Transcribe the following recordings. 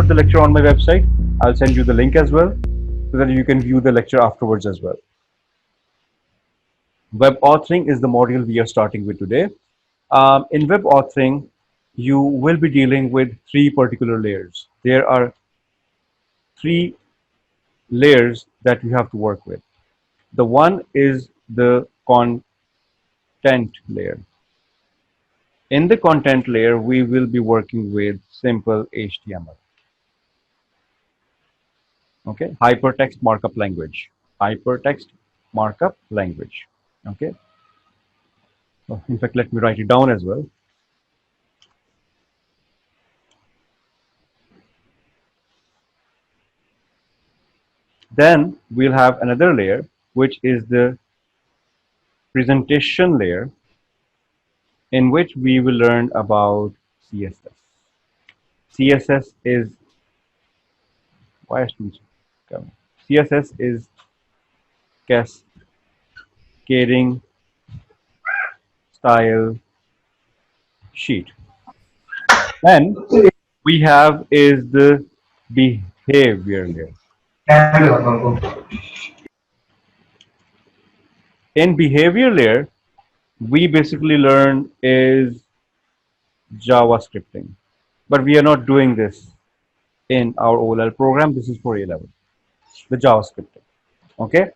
the lecture on my website. I'll send you the link as well so that you can view the lecture afterwards as well. Web authoring is the module we are starting with today. In web authoring, you will be dealing with three particular layers. There are three layers that you have to work with. The one is the content layer. In the content layer, we will be working with simple HTML. Okay, hypertext markup language. Hypertext markup language. Okay. In fact, let me write it down as well. Then we'll have another layer, which is the presentation layer, in which we will learn about CSS. CSS is why is students coming? CSS is cascading style sheet. And we have is the behavior layer. In behavior layer, we basically learn is JavaScripting. But we are not doing this in our O-level program. This is for A-level, the JavaScripting. Okay.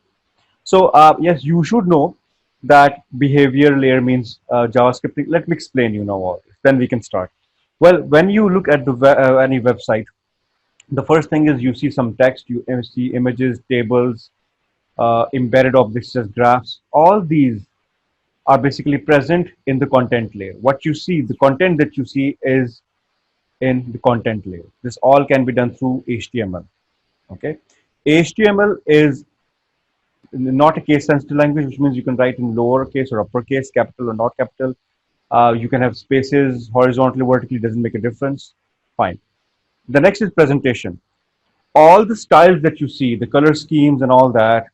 So yes, you should know that behavior layer means JavaScripting. Let me explain you now all this. Then we can start. Well, when you look at the any website, the first thing is you see some text, you see images, tables, embedded objects as graphs. All these are basically present in the content layer. What you see, the content that you see is in the content layer. This all can be done through HTML. Okay, HTML is not a case sensitive language, which means you can write in lowercase or uppercase, capital or not capital. You can have spaces horizontally, vertically, doesn't make a difference. Fine. The next is presentation. All the styles that you see, the color schemes and all that,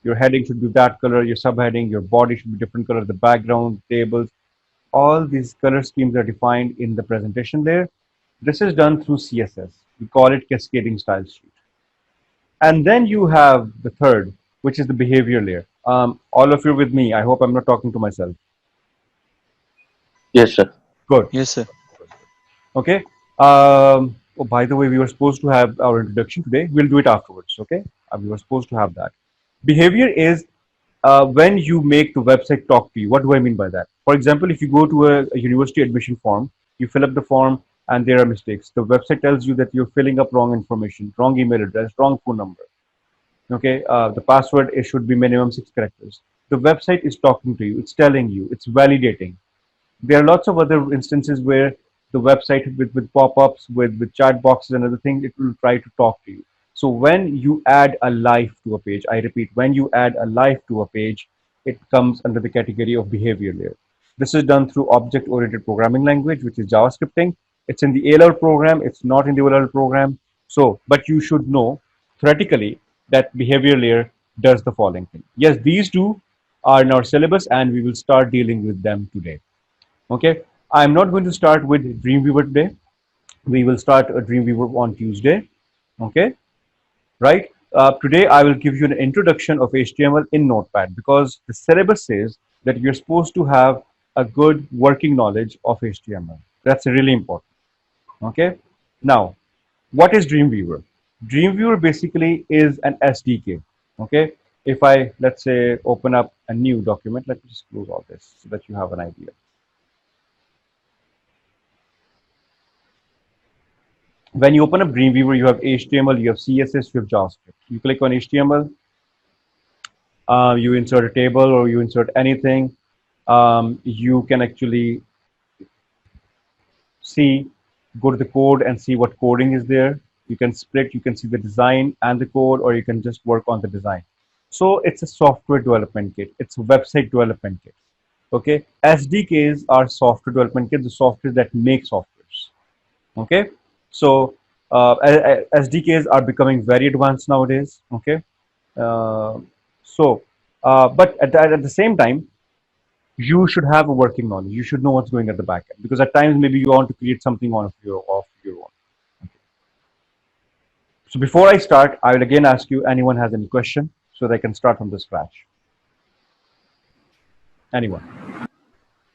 your heading should be that color, your subheading, your body should be different color, the background, tables, all these color schemes are defined in the presentation layer. This is done through CSS. We call it cascading style sheet. And then you have the third, which is the behavior layer. All of you with me. I hope I'm not talking to myself. Yes, sir. Good. Yes, sir. Okay. Oh, by the way, we were supposed to have our introduction today. We'll do it afterwards. Okay. We were supposed to have that. Behavior is when you make the website talk to you. What do I mean by that? For example, if you go to a university admission form, you fill up the form and there are mistakes. The website tells you that you're filling up wrong information, wrong email address, wrong phone number. Okay, the password it should be minimum 6 characters. The website is talking to you. It's telling you. It's validating. There are lots of other instances where the website with pop-ups, with chat boxes and other things, it will try to talk to you. So when you add a life to a page, I repeat, when you add a life to a page, it comes under the category of behavior layer. This is done through object-oriented programming language, which is JavaScripting. It's in the A-level program. It's not in the O-level program. So, but you should know theoretically that behavior layer does the following thing. Yes, these two are in our syllabus, and we will start dealing with them today. Okay, I'm not going to start with Dreamweaver today. We will start a Dreamweaver on Tuesday. Okay, right? Today I will give you an introduction of HTML in Notepad because the syllabus says that you're supposed to have a good working knowledge of HTML. That's really important. Okay, now what is Dreamweaver? Dreamweaver basically is an SDK. Okay, if I let's say open up a new document, let me just close all this so that you have an idea. When you open up Dreamweaver, you have HTML, you have CSS, you have JavaScript. You click on HTML, you insert a table or you insert anything. You can actually see, go to the code and see what coding is there. You can split, you can see the design and the code, or you can just work on the design. So it's a software development kit. It's a website development kit. Okay, SDKs are software development kits, the software that make softwares. Okay, so SDKs are becoming very advanced nowadays. Okay, uh, so but at the same time, you should have a working knowledge. You should know what's going at the back end because at times maybe you want to create something of your own. So before I start, I will again ask you, anyone has any question so they can start from the scratch? Anyone?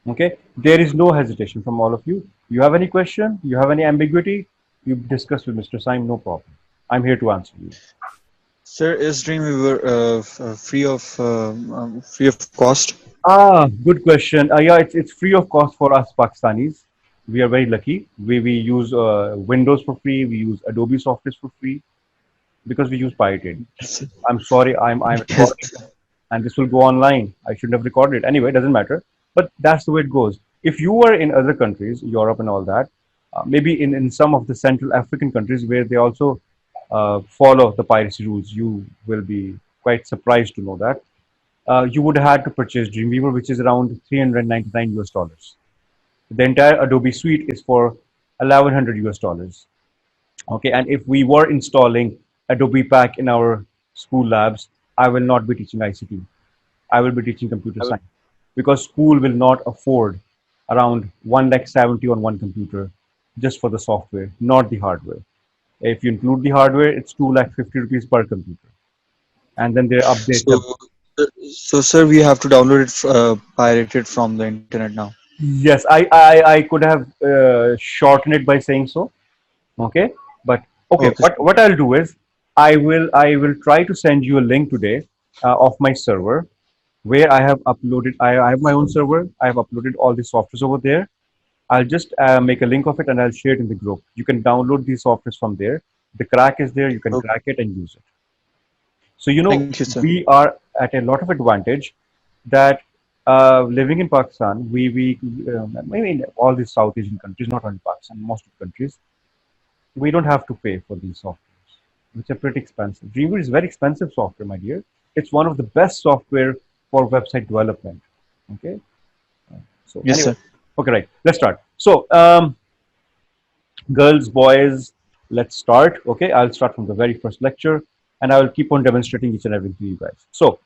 Okay. There is no hesitation from all of you. You have any question? You have any ambiguity? You discuss with Mr. Syme, no problem. I'm here to answer you. Sir, is Dreamweaver free of cost? Good question. Yeah, it's free of cost for us Pakistanis. We are very lucky. We use Windows for free. We use Adobe software for free because we use pirated. Yes. I'm recording, Yes. and this will go online. I shouldn't have recorded it. Anyway, it doesn't matter. But that's the way it goes. If you were in other countries, Europe and all that, maybe in some of the Central African countries where they also follow the piracy rules, you will be quite surprised to know that you would have had to purchase Dreamweaver, which is around 399 US dollars. The entire Adobe suite is for 1100 US dollars. Okay, and if we were installing Adobe Pack in our school labs, I will not be teaching ICT. I will be teaching computer science because school will not afford around 1 lakh 70 on one computer just for the software, not the hardware. If you include the hardware, it's 2 lakh 50 rupees per computer. And then there are updates. So, so sir, we have to download it, pirated from the internet now. Yes, I could have shortened it by saying so. Okay, but okay, Okay, sir. what I'll do is I will try to send you a link today of my server where I have uploaded. I have my own server. I have uploaded all the softwares over there. I'll just make a link of it and I'll share it in the group. You can download these softwares from there. The crack is there. You can Okay. crack it and use it. So Thank you, sir. we are at a lot of advantage that living in Pakistan, we maybe in all these South Asian countries, not only Pakistan, most of the countries, we don't have to pay for these softwares, which are pretty expensive. Dreamweaver is very expensive software, my dear. It's one of the best software for website development. Okay. So Yes, anyway, sir. okay, right. Let's start. So, girls, boys, let's start. Okay, I'll start from the very first lecture, and I will keep on demonstrating each and everything to you guys. So,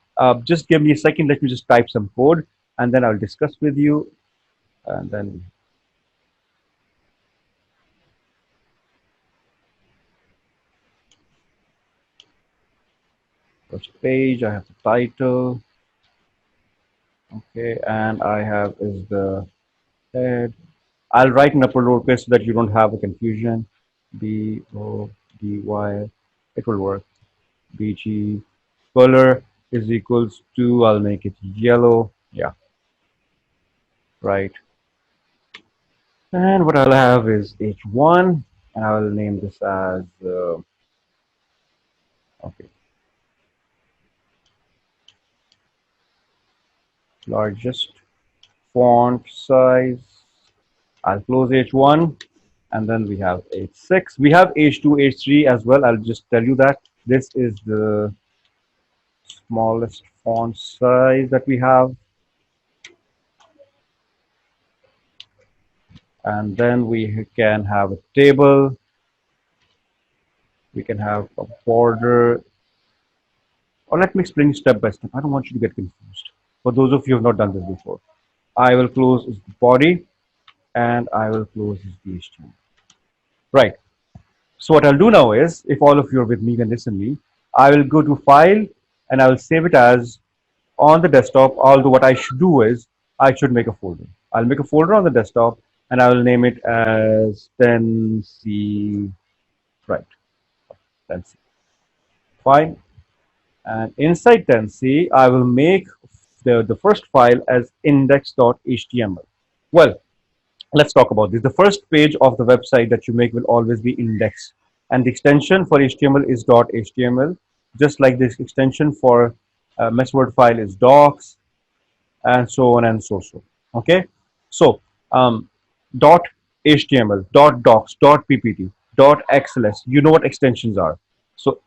just give me a second. Let me just type some code, and then I'll discuss with you. And then first page, I have the title. Okay, and I have is the head. I'll write in upper lowercase so that you don't have a confusion. BODY. It will work. BG. Color is equals to, I'll make it yellow. Yeah, right. And what I'll have is H1, and I will name this as, okay, largest font size. I'll close H1, and then we have H6. We have H2, H3 as well. I'll just tell you that this is the smallest font size that we have. And then we can have a table. We can have a border. Or let me explain step by step. I don't want you to get confused. For those of you who have not done this before, I will close the body and I will close the HTML. Right. So what I'll do now is, if all of you are with me and listen me, I will go to File and I will save it as on the desktop. Although what I should do is, I should make a folder. I'll make a folder on the desktop and I will name it as 10C. Right. 10C. Fine. And inside 10C, I will make the first file as index.html. Well, let's talk about this. The first page of the website that you make will always be index. And the extension for HTML is .html, just like this extension for mess word file is docs, and so on and so so. Okay, so dot html, dot docs, dot ppt, dot xls. You know what extensions are. So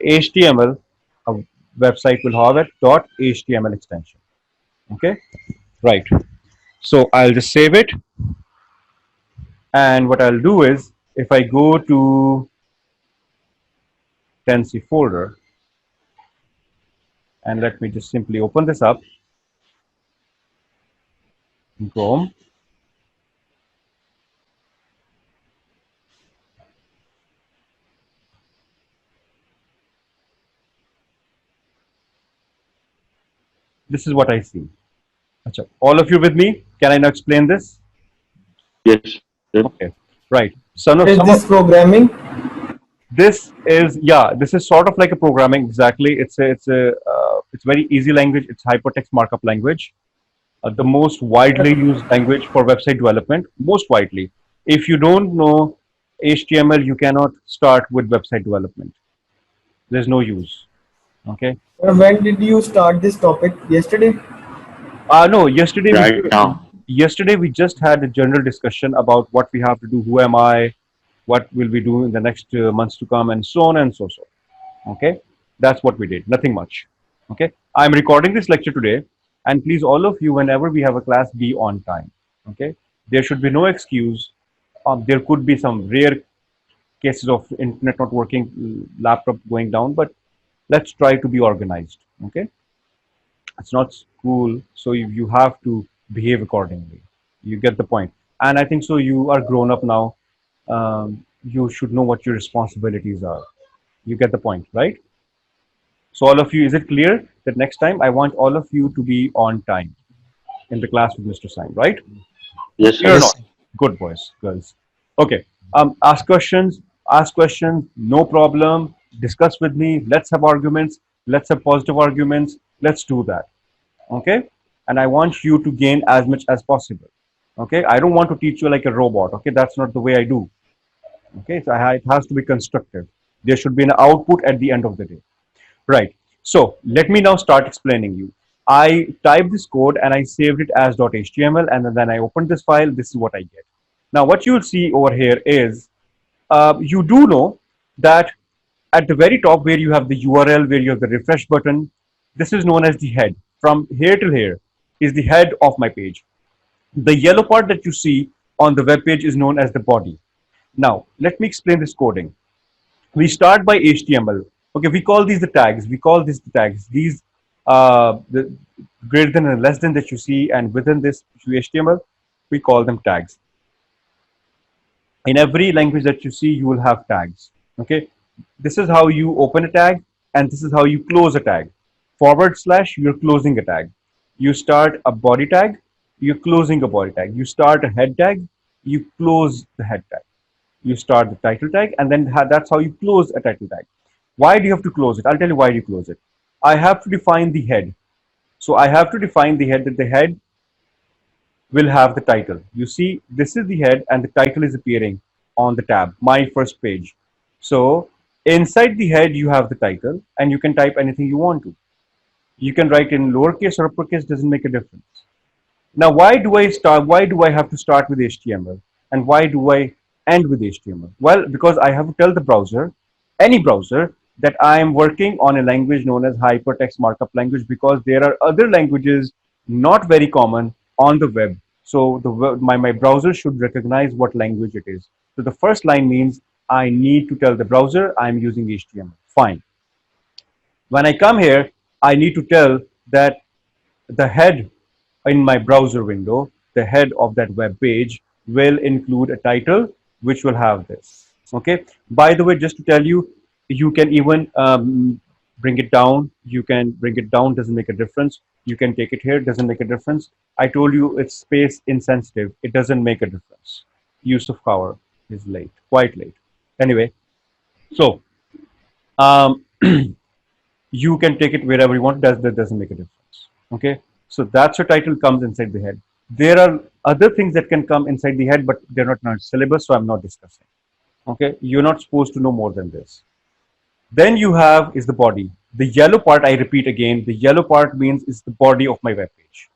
HTML, a website will have a dot HTML extension. Okay, right. So I'll just save it, and what I'll do is if I go to 10C folder and let me just simply open this up in Chrome. This is what I see. Acha. All of you with me? Can I now explain this? Yes, sir. Okay, right. So no, Is some this of programming? this is, yeah, this is sort of like a programming. Exactly. It's very easy language. It's hypertext markup language. The most widely used language for website development, most widely. If you don't know HTML, you cannot start with website development. There's no use. Okay. When did you start this topic? Yesterday? No, yesterday we Right now. yesterday we just had a general discussion about what we have to do, who am I, what will we do in the next months to come, and so on and so so. Okay, that's what we did. Nothing much. Okay, I'm recording this lecture today, and please, all of you, whenever we have a class, be on time. Okay, there should be no excuse. There could be some rare cases of internet not working, laptop going down, but let's try to be organized. Okay, it's not school, so you have to behave accordingly. You get the point. And I think so. You are grown up now. You should know what your responsibilities are. You get the point, right? So all of you, is it clear that next time I want all of you to be on time in the class with Mr. Singh, right? Yes, Clear or sir. Yes. not? Good boys, girls. Okay. Ask questions, no problem. Discuss with me. Let's have arguments. Let's have positive arguments. Let's do that. Okay. And I want you to gain as much as possible. Okay. I don't want to teach you like a robot. Okay. That's not the way I do. Okay. So it has to be constructive. There should be an output at the end of the day. Right. So let me now start explaining you. I typed this code and I saved it as .html, and then I opened this file. This is what I get. Now what you'll see over here is you do know that at the very top where you have the URL, where you have the refresh button, this is known as the head. From here till here is the head of my page. The yellow part that you see on the web page is known as the body. Now let me explain this coding. We start by HTML. Okay, we call these the tags. We call these the tags. These the greater than and less than that you see, and within this HTML, we call them tags. In every language that you see, you will have tags. Okay, this is how you open a tag, and this is how you close a tag. Forward slash, you're closing a tag. You start a body tag, you're closing a body tag. You start a head tag, you close the head tag. You start the title tag, and then that's how you close a title tag. Why do you have to close it? I'll tell you why you close it. I have to define the head. So I have to define the head, that the head will have the title. You see, this is the head and the title is appearing on the tab, my first page. So inside the head, you have the title and you can type anything you want to. You can write in lowercase or uppercase, doesn't make a difference. Now, why do I have to start with HTML? And why do I end with HTML? Well, because I have to tell the browser, any browser, that I am working on a language known as hypertext markup language, because there are other languages not very common on the web. So my browser should recognize what language it is. So the first line means I need to tell the browser I'm using HTML. Fine. When I come here, I need to tell that the head in my browser window, the head of that web page will include a title which will have this. Okay. By the way, just to tell you, you can even bring it down. You can bring it down, doesn't make a difference. You can take it here, doesn't make a difference. I told you it's space insensitive. It doesn't make a difference. Use of power is late, quite late. Anyway, so um, you can take it wherever you want. That doesn't make a difference. Okay, so that's your title comes inside the head. There are other things that can come inside the head, but they're not in our syllabus, so I'm not discussing. Okay, you're not supposed to know more than this. Then you have is the body. The yellow part, I repeat again, the yellow part means is the body of my web page.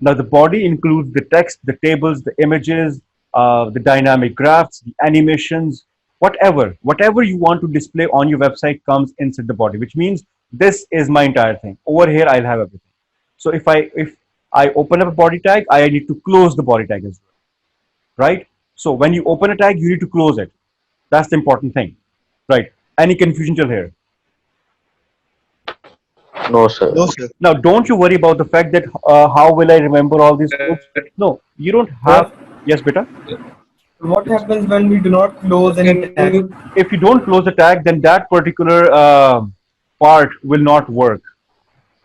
Now the body includes the text, the tables, the images, the dynamic graphs, the animations, whatever you want to display on your website comes inside the body, which means this is my entire thing. Over here, I'll have everything. So if I open up a body tag, I need to close the body tag as well, right? So when you open a tag, you need to close it. That's the important thing, right? Any confusion till here? No, sir. No, sir. Now, don't you worry about the fact that how will I remember all these codes? No, you don't have. What Yes, beta. what happens when we do not close any tag? If you don't close the tag, then that particular part will not work.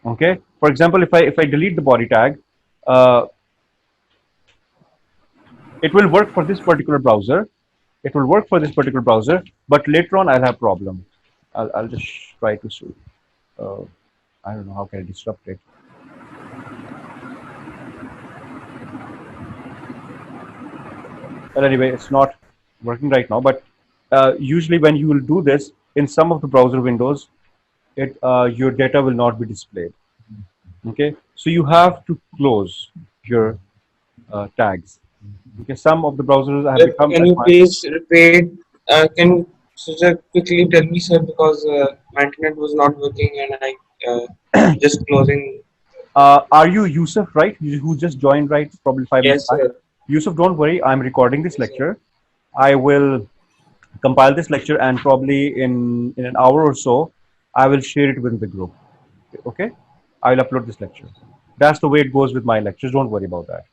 Okay. For example, if I delete the body tag, uh, it will work for this particular browser. It will work for this particular browser, but later on I'll have problem. I'll just try to see. Uh, I don't know how can I disrupt it. Well, anyway, it's not working right now. But usually, when you will do this in some of the browser windows, it your data will not be displayed. Okay, so you have to close your tags. Okay, some of the browsers have become Can you advanced. please repeat? Can you sir, quickly tell me, sir, because my internet was not working and I just closing. Are you Yusuf, right? Who just joined, right? Probably 5 minutes Yes, back. sir. Yusuf, don't worry. I'm recording this lecture. I will compile this lecture, and probably in an hour or so, I will share it within the group. Okay? I'll upload this lecture. That's the way it goes with my lectures. Don't worry about that.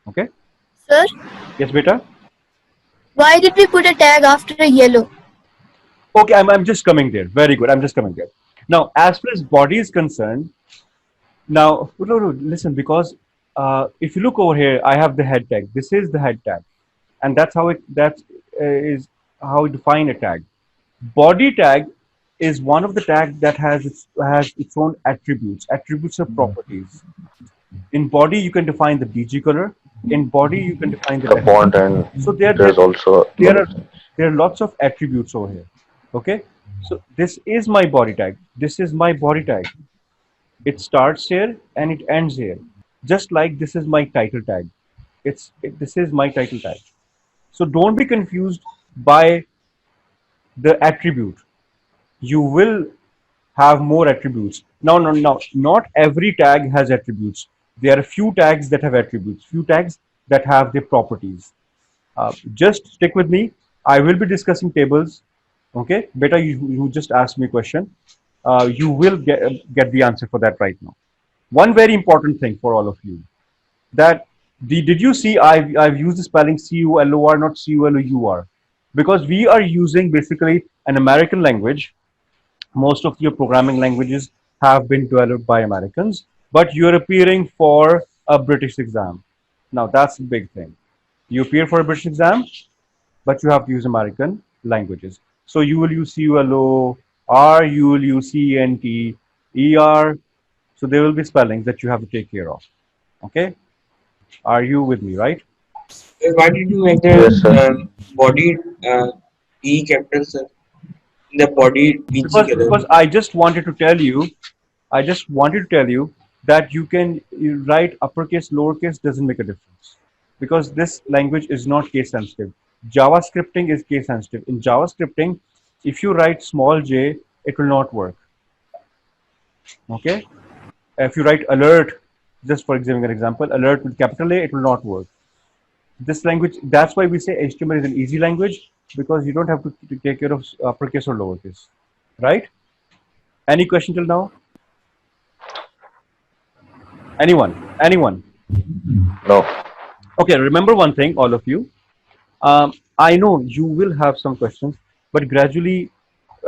Okay? Sir, Yes, beta? why did we put a tag after a yellow? Okay, I'm just coming there. Very good. I'm just coming there. Now, as far as body is concerned, now, no, listen, because if you look over here, I have the head tag. This is the head tag. And that is how we define a tag. Body tag is one of the tags that has its own attributes. Attributes are properties. In body, you can define the BG color. In body, you can define the The text. font, and So there's also a there lot are of things. there are lots of attributes over here. Okay, so this is my body tag. This is my body tag. It starts here and it ends here. Just like this is my title tag. This is my title tag. So don't be confused by the attribute. You will have more attributes. Now, no, no, not every tag has attributes. There are few tags that have attributes, few tags that have their properties. Just stick with me. I will be discussing tables. Okay, beta, you just asked me a question. You will get the answer for that right now. One very important thing for all of you, that did you see I've used the spelling CULOR, not CULOUR, because we are using basically an American language. Most of your programming languages have been developed by Americans, but you're appearing for a British exam. Now that's a big thing. You appear for a British exam, but you have to use American languages. So you will use CULOR, you will use CENTER. So there will be spellings that you have to take care of. Okay? Are you with me, right? Why did you make the Yes, sir. body E capital, sir? The body BG color. Because I just wanted to tell you that you write uppercase, lowercase doesn't make a difference, because this language is not case sensitive. JavaScripting is case sensitive. In JavaScripting, if you write small j, it will not work. Okay? If you write alert, just for giving an example, alert with capital A, it will not work. This language, that's why we say HTML is an easy language, because you don't have to take care of uppercase or lowercase. Right? Any question till now? Anyone? Anyone? No. Okay, remember one thing, all of you. I know you will have some questions, but gradually,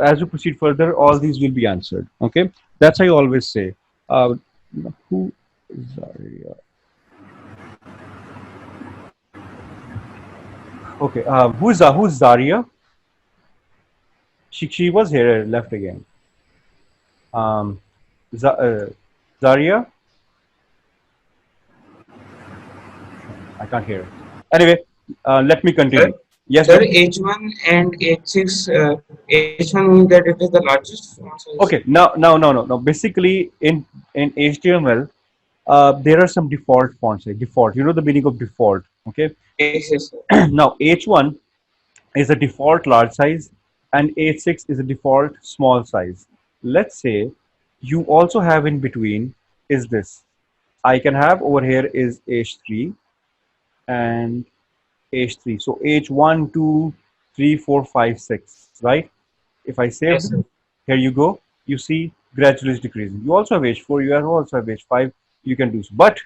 as you proceed further, all these will be answered. Okay, that's how I always say. Who Zaria? Okay, who's Zaria? She was here, left again. Um, Zaria, I can't hear. Anyway, let me Sir, continue. Yes, sir, but H1 and H6. H1 means that it is the largest font size. okay. No. Basically, in HTML, there are some default fonts. Like default, you know the meaning of default. Okay. Yes, yes, sir. Now H1 is a default large size, and H6 is a default small size. Let's say you also have in between is this. I can have over here is H3 and H3. So H1, 2, 3, 4, 5, 6, right? If I save Yes, this, sir. here you go. You see gradually it's decreasing. You also have H4, you also have H5. You can do so. But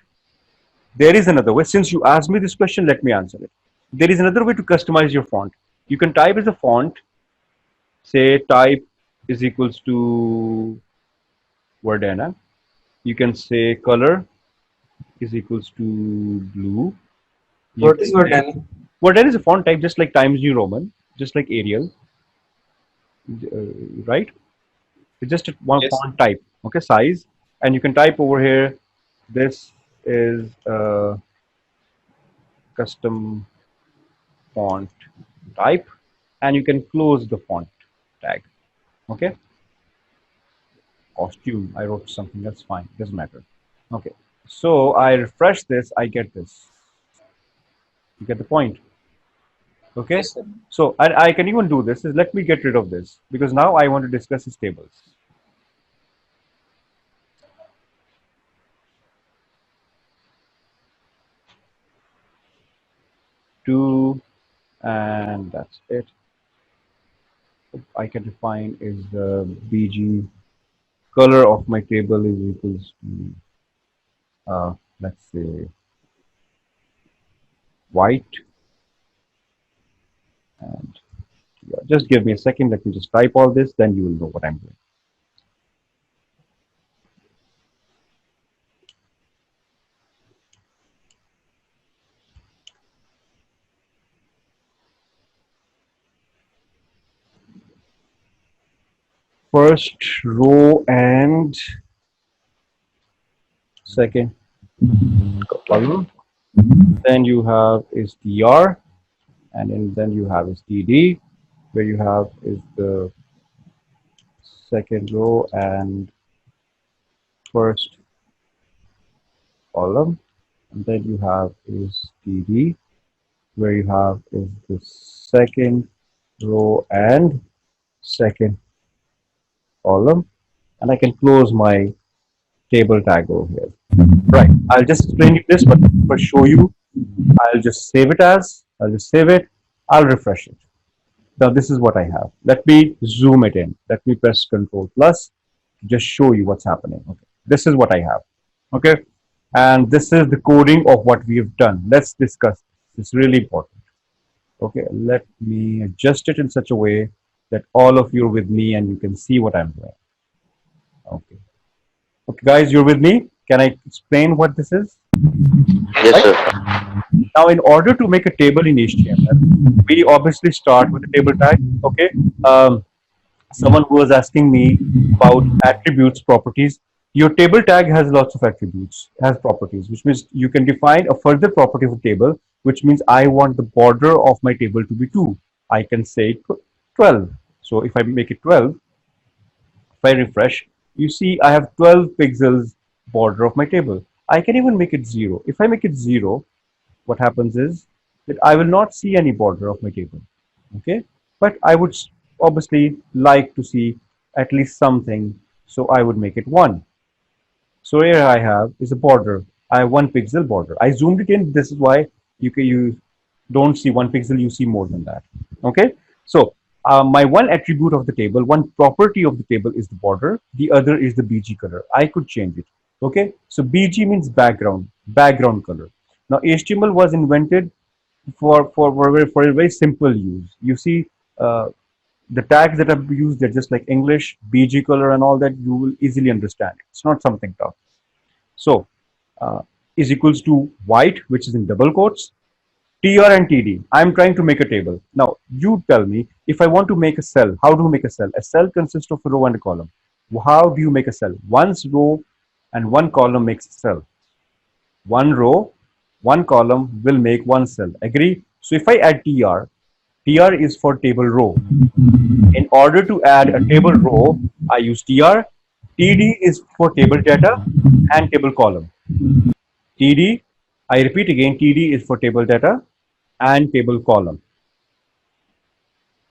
there is another way. Since you asked me this question, let me answer it. There is another way to customize your font. You can type as a font, say type is equals to Verdana. You can say color is equals to blue. You What can is word say, Dana? well, there is a font type just like Times New Roman, just like Arial, right? It's just one Yes. font type, okay, size, and you can type over here. This is a custom font type, and you can close the font tag. Okay, costume. I wrote something. That's fine. Doesn't matter. Okay, so I refresh this. I get this. You get the point. Okay. Yes, sir. So I can even do this. Is let me get rid of this because now I want to discuss these tables. Two, and that's it. I can define is the BG color of my table is equals to let's say white, and yeah, just give me a second. Let me just type all this, then you will know what I'm doing. First row and second column. Then you have is TR, and then you have is TD, where you have is the second row and first column, and then you have is TD, where you have is the second row and second column, and I can close my table tag over here. Right, I'll just explain you this, but for show you, I'll just save it, I'll refresh it. Now this is what I have. Let me zoom it in. Let me press Control Plus to just show you what's happening. Okay, this is what I have. Okay, and this is the coding of what we have done. Let's discuss. It's really important. Okay, let me adjust it in such a way that all of you are with me and you can see what I'm doing. Okay. Okay, guys, you're with me? Can I explain what this is? Yes, Right? sir. Now, in order to make a table in HTML, we obviously start with a table tag. Okay. Someone who was asking me about attributes properties. Your table tag has lots of attributes, has properties, which means you can define a further property of a table, which means I want the border of my table to be 2. I can say 12. So if I make it 12, if I refresh, you see I have 12 pixels border of my table. I can even make it 0. If I make it 0, what happens is that I will not see any border of my table. Okay, but I would obviously like to see at least something, so I would make it 1. So here I have is a border. I have 1 pixel border. I zoomed it in. This is why you don't see 1 pixel. You see more than that. Okay. So my one attribute of the table, one property of the table is the border. The other is the BG color. I could change it. Okay. So BG means background color. Now HTML was invented for a very simple use. You see. The tags that are used, they're just like English, BG color, and all that. You will easily understand. It's not something tough. So, is equals to white, which is in double quotes, TR and TD. I'm trying to make a table. Now, you tell me if I want to make a cell, how do you make a cell? A cell consists of a row and a column. How do you make a cell? One row and one column makes a cell. One row, one column will make one cell. Agree? So, if I add TR, TR is for table row. In order to add a table row, I use TR. TD is for table data and table column. TD, I repeat again, TD is for table data and table column.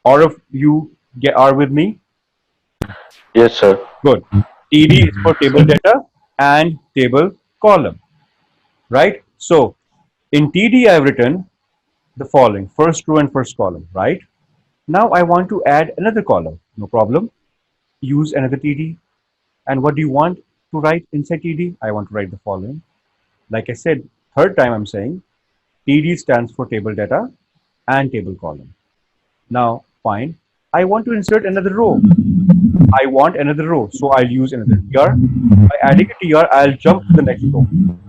All of you are with me? Yes, sir. Good. TD is for table data and table column, right? So in TD, I've written the following, first row and first column, right? Now I want to add another column, no problem. Use another TD. And what do you want to write inside TD? I want to write the following. Like I said, third time I'm saying TD stands for table data and table column. Now, fine. I want to insert another row. I want another row, so I'll use another tr. By adding a tr, I'll jump to the next row.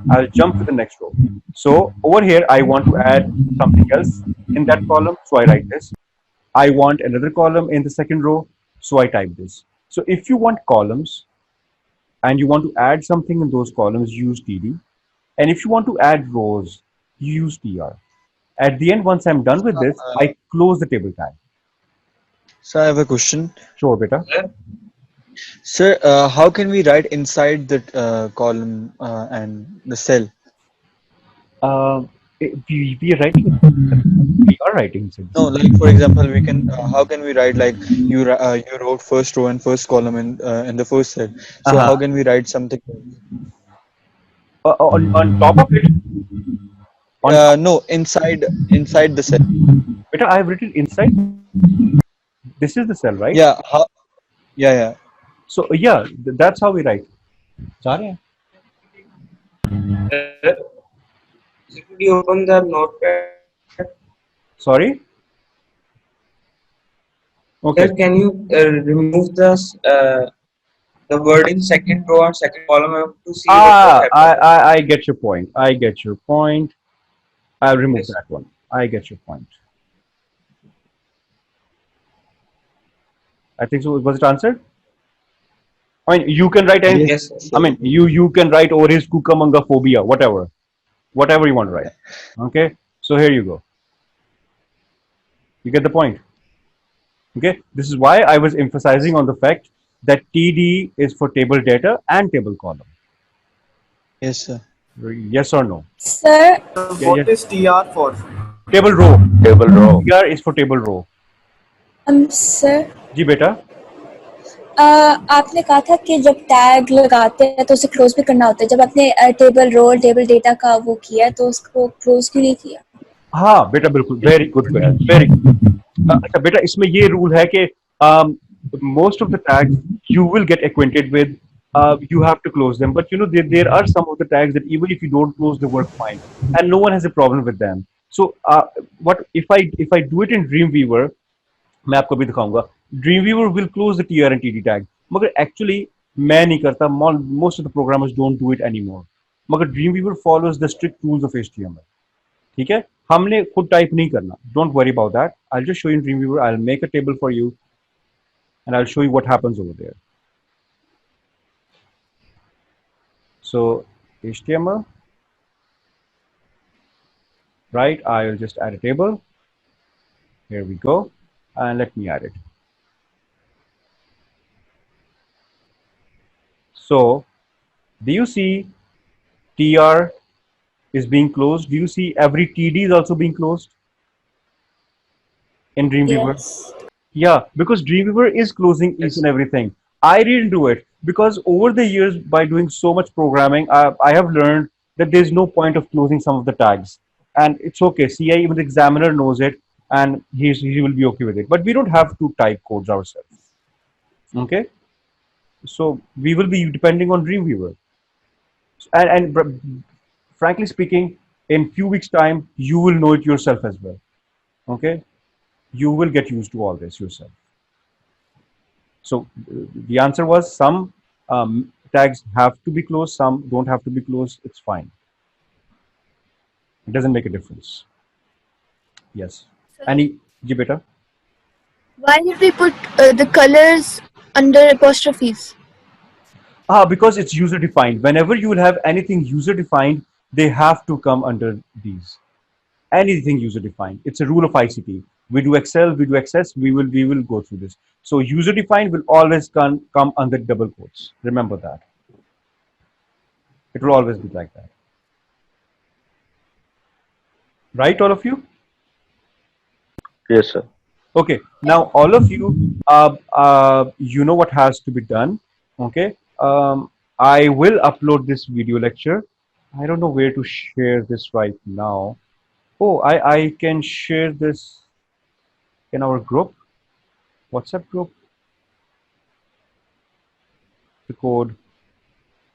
I'll jump to the next row. So over here, I want to add something else in that column, so I write this. I want another column in the second row, so I type this. So if you want columns and you want to add something in those columns, use td. And if you want to add rows, you use tr. At the end, once I'm done with this, I close the table tag. So I have a question. Sure, beta. Sir, Sir, how can we write inside the column and the cell? Uh, we are writing. We are writing since. No, like for example, we can. How can we write like you wrote first row and first column in the first cell. So Uh-huh. how can we write something? On top of it, on top, No, inside the cell. beta, I have written inside. This is the cell, right? Yeah. How, yeah. So yeah, that's how we write. Sorry. sir, could you open the notepad? Sorry. Okay. Sir, can you remove the word in second row or second column? I have to see what happened. I get your point. I get your point. I'll remove Yes. that one. I get your point. I think so. Was it answered? I mean, you can write anything. Yes, sir. I mean, you can write Oris Cucamonga phobia, whatever you want to write. Okay. So here you go. You get the point. Okay. This is why I was emphasizing on the fact that TD is for table data and table column. Yes, sir. Yes or no? Sir, Yeah, What yes. is TR for? Table row. Table row. TR is for table row. sir, जी बेटा. आपने कहा था कि जब tag लगाते हैं तो उसे क्लोज भी करना होता है. जब आपने टेबल रोल टेबल डेटा का वो किया तो उसको क्लोज क्यों नहीं किया? हाँ बेटा बिल्कुल very good question very good. अच्छा बेटा इसमें ये रूल है कि most of the tags you will get acquainted with, you have to close them, but you know there are some of the tags that even if you don't close they work fine and no one has a problem with them. So what if I do it in Dreamweaver, मैं आपको भी दिखाऊंगा. Dreamweaver will close the TR and TD tag, मगर actually मैं नहीं करता. Most of the programmers don't do it anymore. मगर Dreamweaver follows the strict rules of HTML. ठीक है, हमने खुद टाइप नहीं करना. Don't worry about that. I'll just show you in Dreamweaver. I'll make a table for you and I'll show you what happens over there. So HTML, right? I'll just add a table. Here we go, and let me add it. So do you see TR is being closed? Do you see every TD is also being closed in Dreamweaver? Yes. Yeah, because Dreamweaver is closing each and everything. I didn't do it because over the years, by doing so much programming, I have learned that there's no point of closing some of the tags. And it's okay. CI, even the examiner knows it, and he will be okay with it. But we don't have to type codes ourselves. Okay? So we will be depending on Dreamweaver. And frankly speaking, in few weeks' time, you will know it yourself as well. Okay? You will get used to all this yourself. So the answer was some tags have to be closed, some don't have to be closed. It's fine. It doesn't make a difference. Yes. Any, ji beta? Why did we put the colors under apostrophes? Because it's user defined. Whenever you will have anything user defined, they have to come under these. Anything user defined. It's a rule of ICT. We do Excel, we do Access, we will go through this. So user defined will always come under double quotes. Remember that. It will always be like that. Right, all of you? Yes, sir. Okay. Now all of you, you know what has to be done. Okay. I will upload this video lecture. I don't know where to share this right now. Oh, I can share this in our group, WhatsApp group, the code.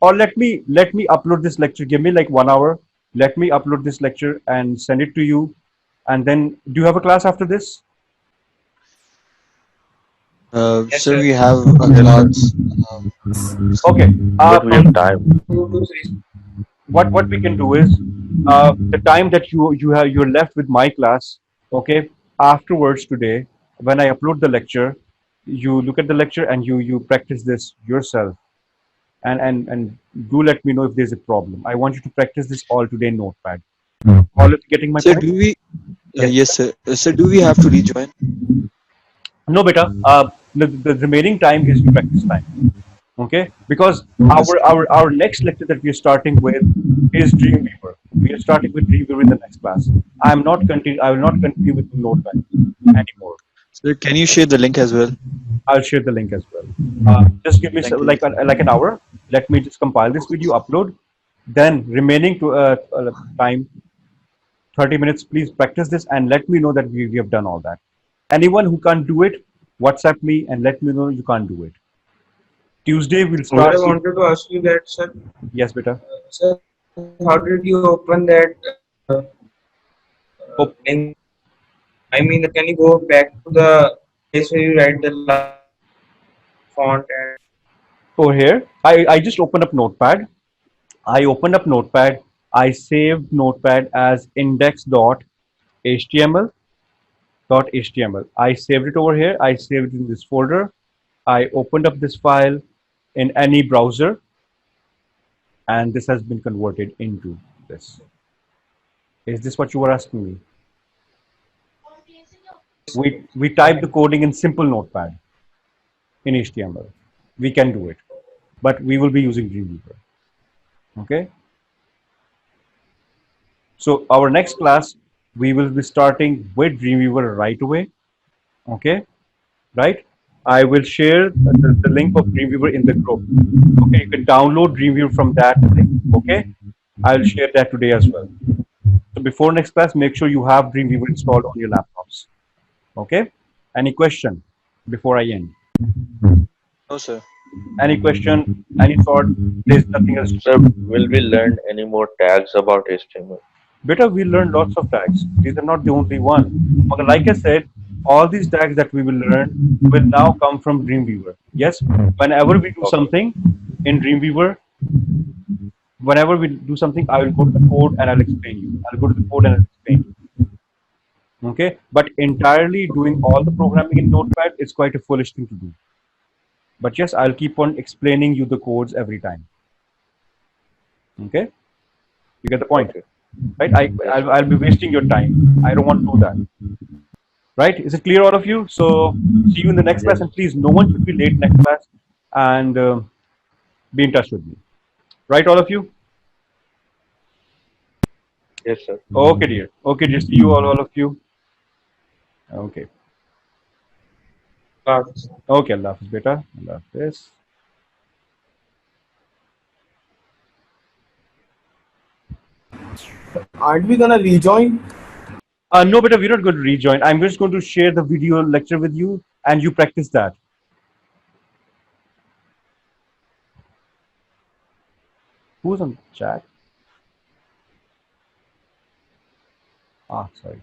Or let me upload this lecture. Give me like 1 hour. Let me upload this lecture and send it to you. And then, do you have a class after this? Yes, Sir, sir. we have a lot. Okay. But we have From time. 2 to 3. What we can do is the time that you're left with my class. Okay. Afterwards today, when I upload the lecture, you look at the lecture and you practice this yourself. And do let me know if there's a problem. I want you to practice this all today in Notepad. All of you getting my Sir, point? do we? Yes. Yes, sir. Sir, do we have to rejoin? No, beta. The remaining time is practice time. Okay, because Okay, sir. our next lecture that we are starting with is Dreamweaver. We are starting with Dreamweaver in the next class. I will not continue with Notepad anymore. Sir, can you share the link as well? I'll share the link as well. Just give me Thank you. like an hour. Let me just compile this video, upload. Then remaining to time 30 minutes. Please practice this and let me know that we have done all that. Anyone who can't do it, WhatsApp me and let me know you can't do it. Tuesday we'll What start I with wanted to ask you that, sir, yes, beta. sir, how did you open that Oh, link? I mean, can you go back to the place where you write the last font and over here, I just opened up Notepad. I opened up Notepad. I saved Notepad as index.html. .html. I saved it over here. I saved it in this folder. I opened up this file in any browser, and this has been converted into this. Is this what you were asking me? We type the coding in simple Notepad in HTML. We can do it, but we will be using Dreamweaver. Okay. So our next class, we will be starting with Dreamweaver right away. Okay, right? I will share the link of Dreamweaver in the group. Okay, you can download Dreamweaver from that link. Okay, I'll share that today as well. So before next class, make sure you have Dreamweaver installed on your laptops. Okay. Any question before I end? No, sir. Any question? Any thought? There's nothing else to say. Sir, will we learn any more tags about HTML? Better we learn lots of tags. These are not the only one. But like I said, all these tags that we will learn will now come from Dreamweaver. Yes, whenever we do Okay. something in Dreamweaver, whenever we do something, I will go to the code and I'll explain you. I'll go to the code and I'll explain you. Okay, but entirely doing all the programming in Notepad is quite a foolish thing to do. But yes, I'll keep on explaining you the codes every time. Okay, you get the point, Okay. right? Yes, sir. I'll be wasting your time. I don't want to do that. Right? Is it clear, all of you? So see you in the next class, Yes. and please, no one should be late next class, and be in touch with me. Right, all of you? Yes, sir. Okay, dear. Okay, just see you all of you. Okay. cards? Okay, Allah Hafiz, beta. Allah Hafiz. Aren't we gonna rejoin? No, beta, we're not going to rejoin. I'm just going to share the video lecture with you, and you practice that. Who's on chat? Ah, sorry.